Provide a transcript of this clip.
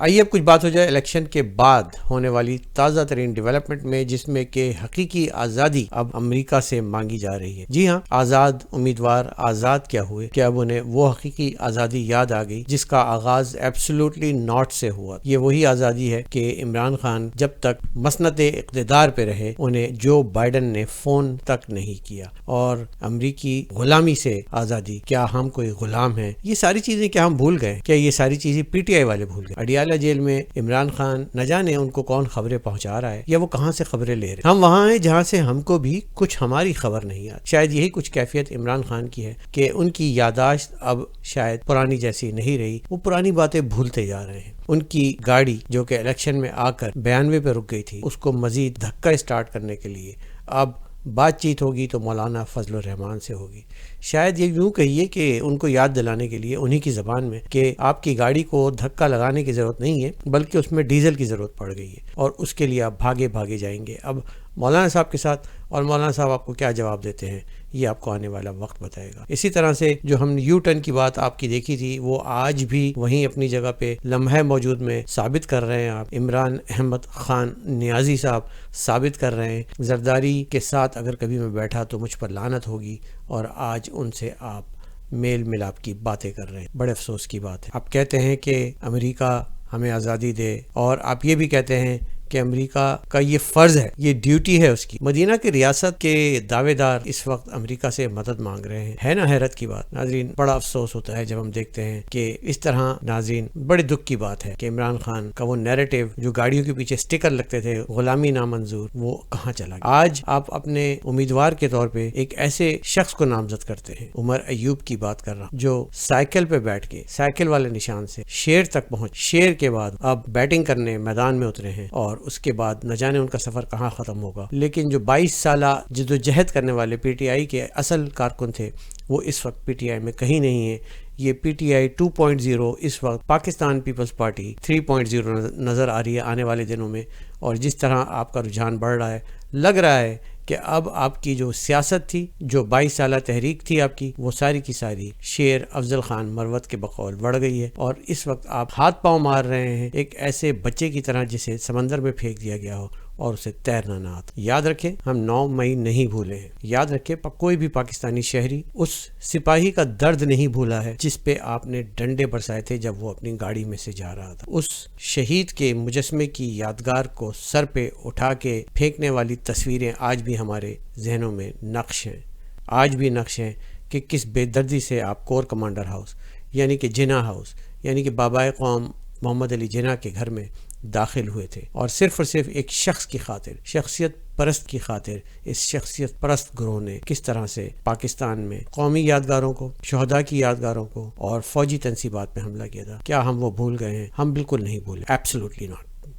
آئیے اب کچھ بات ہو جائے الیکشن کے بعد ہونے والی تازہ ترین ڈیولپمنٹ میں، جس میں کہ حقیقی آزادی اب امریکہ سے مانگی جا رہی ہے۔ جی ہاں، آزاد امیدوار آزاد کیا ہوئے کہ اب انہیں وہ حقیقی آزادی یاد آ گئی جس کا آغاز ایبسولوٹلی ناٹ سے ہوا۔ یہ وہی آزادی ہے کہ عمران خان جب تک مسند اقتدار پہ رہے انہیں جو بائیڈن نے فون تک نہیں کیا، اور امریکی غلامی سے آزادی، کیا ہم کوئی غلام ہیں؟ یہ ساری چیزیں کیا ہم بھول گئے؟ کیا یہ ساری چیزیں پی ٹی آئی والے بھول گئے؟ اڈیالہ جیل میں عمران خان نہ جانے ان کو کون خبریں پہنچا رہا ہے یا وہ کہاں سے خبریں لے رہے ہیں۔ ہم وہاں ہیں جہاں سے ہم کو بھی کچھ ہماری خبر نہیں آتی۔ شاید یہی کچھ کیفیت عمران خان کی ہے کہ ان کی یادداشت اب شاید پرانی جیسی نہیں رہی، وہ پرانی باتیں بھولتے جا رہے ہیں۔ ان کی گاڑی جو کہ الیکشن میں آ کر 92 پہ رک گئی تھی، اس کو مزید دھکا اسٹارٹ کرنے کے لیے اب بات چیت ہوگی تو مولانا فضل الرحمان سے ہوگی۔ شاید یہ یوں کہیے کہ ان کو یاد دلانے کے لیے انہی کی زبان میں کہ آپ کی گاڑی کو دھکا لگانے کی ضرورت نہیں ہے، بلکہ اس میں ڈیزل کی ضرورت پڑ گئی ہے، اور اس کے لیے آپ بھاگے جائیں گے اب مولانا صاحب کے ساتھ، اور مولانا صاحب آپ کو کیا جواب دیتے ہیں یہ آپ کو آنے والا وقت بتائے گا۔ اسی طرح سے جو ہم یو ٹرن کی بات آپ کی دیکھی تھی، وہ آج بھی وہیں اپنی جگہ پہ لمحہ موجود میں ثابت کر رہے ہیں۔ آپ عمران احمد خان نیازی صاحب ثابت کر رہے ہیں، زرداری کے ساتھ اگر کبھی میں بیٹھا تو مجھ پر لعنت ہوگی، اور آج ان سے آپ میل ملاپ کی باتیں کر رہے ہیں۔ بڑے افسوس کی بات ہے۔ آپ کہتے ہیں کہ امریکہ ہمیں آزادی دے، اور آپ یہ بھی کہتے ہیں کہ امریکہ کا یہ فرض ہے، یہ ڈیوٹی ہے اس کی۔ مدینہ کی ریاست کے دعوے دار اس وقت امریکہ سے مدد مانگ رہے ہیں، ہے نا حیرت کی بات؟ ناظرین، بڑا افسوس ہوتا ہے جب ہم دیکھتے ہیں کہ اس طرح، ناظرین بڑے دکھ کی بات ہے کہ عمران خان کا وہ نیریٹو جو گاڑیوں کے پیچھے سٹیکر لگتے تھے، غلامی نامنظور، وہ کہاں چلا گیا؟ آج آپ اپنے امیدوار کے طور پہ ایک ایسے شخص کو نامزد کرتے ہیں، عمر ایوب کی بات کر رہا ہوں، جو سائیکل پہ بیٹھ کے سائیکل والے نشان سے شیر تک پہنچ، شیر کے بعد اب بیٹنگ کرنے میدان میں اترے ہیں، اور اس کے بعد نہ جانے ان کا سفر کہاں ختم ہوگا۔ لیکن جو 22 سالہ جدوجہد کرنے والے پی ٹی آئی کے اصل کارکن تھے، وہ اس وقت پی ٹی آئی میں کہیں نہیں ہیں۔ یہ پی ٹی آئی 2.0 اس وقت پاکستان پیپلز پارٹی 3.0 نظر آ رہی ہے آنے والے دنوں میں، اور جس طرح آپ کا رجحان بڑھ رہا ہے، لگ رہا ہے کہ اب آپ کی جو سیاست تھی، جو 22 سالہ تحریک تھی آپ کی، وہ ساری کی ساری شیر افضل خان مروت کے بقول بڑھ گئی ہے، اور اس وقت آپ ہاتھ پاؤں مار رہے ہیں ایک ایسے بچے کی طرح جسے سمندر میں پھینک دیا گیا ہو اور اسے تیرنا نہ آتا۔ یاد رکھیں، ہم 9 مئی نہیں بھولے ہیں۔ یاد رکھیں، کوئی بھی پاکستانی شہری اس سپاہی کا درد نہیں بھولا ہے جس پہ آپ نے ڈنڈے برسائے تھے جب وہ اپنی گاڑی میں سے جا رہا تھا۔ اس شہید کے مجسمے کی یادگار کو سر پہ اٹھا کے پھینکنے والی تصویریں آج بھی ہمارے ذہنوں میں نقش ہیں، آج بھی نقش ہیں کہ کس بے دردی سے آپ کور کمانڈر ہاؤس، یعنی کہ جناح ہاؤس، یعنی کہ بابائے قوم محمد علی جناح کے گھر میں داخل ہوئے تھے، اور صرف ایک شخص کی خاطر، شخصیت پرست کی خاطر، اس شخصیت پرست گروہ نے کس طرح سے پاکستان میں قومی یادگاروں کو، شہداء کی یادگاروں کو اور فوجی تنصیبات پہ حملہ کیا تھا۔ کیا ہم وہ بھول گئے ہیں؟ ہم بالکل نہیں بھولے، ایبسولوٹلی ناٹ۔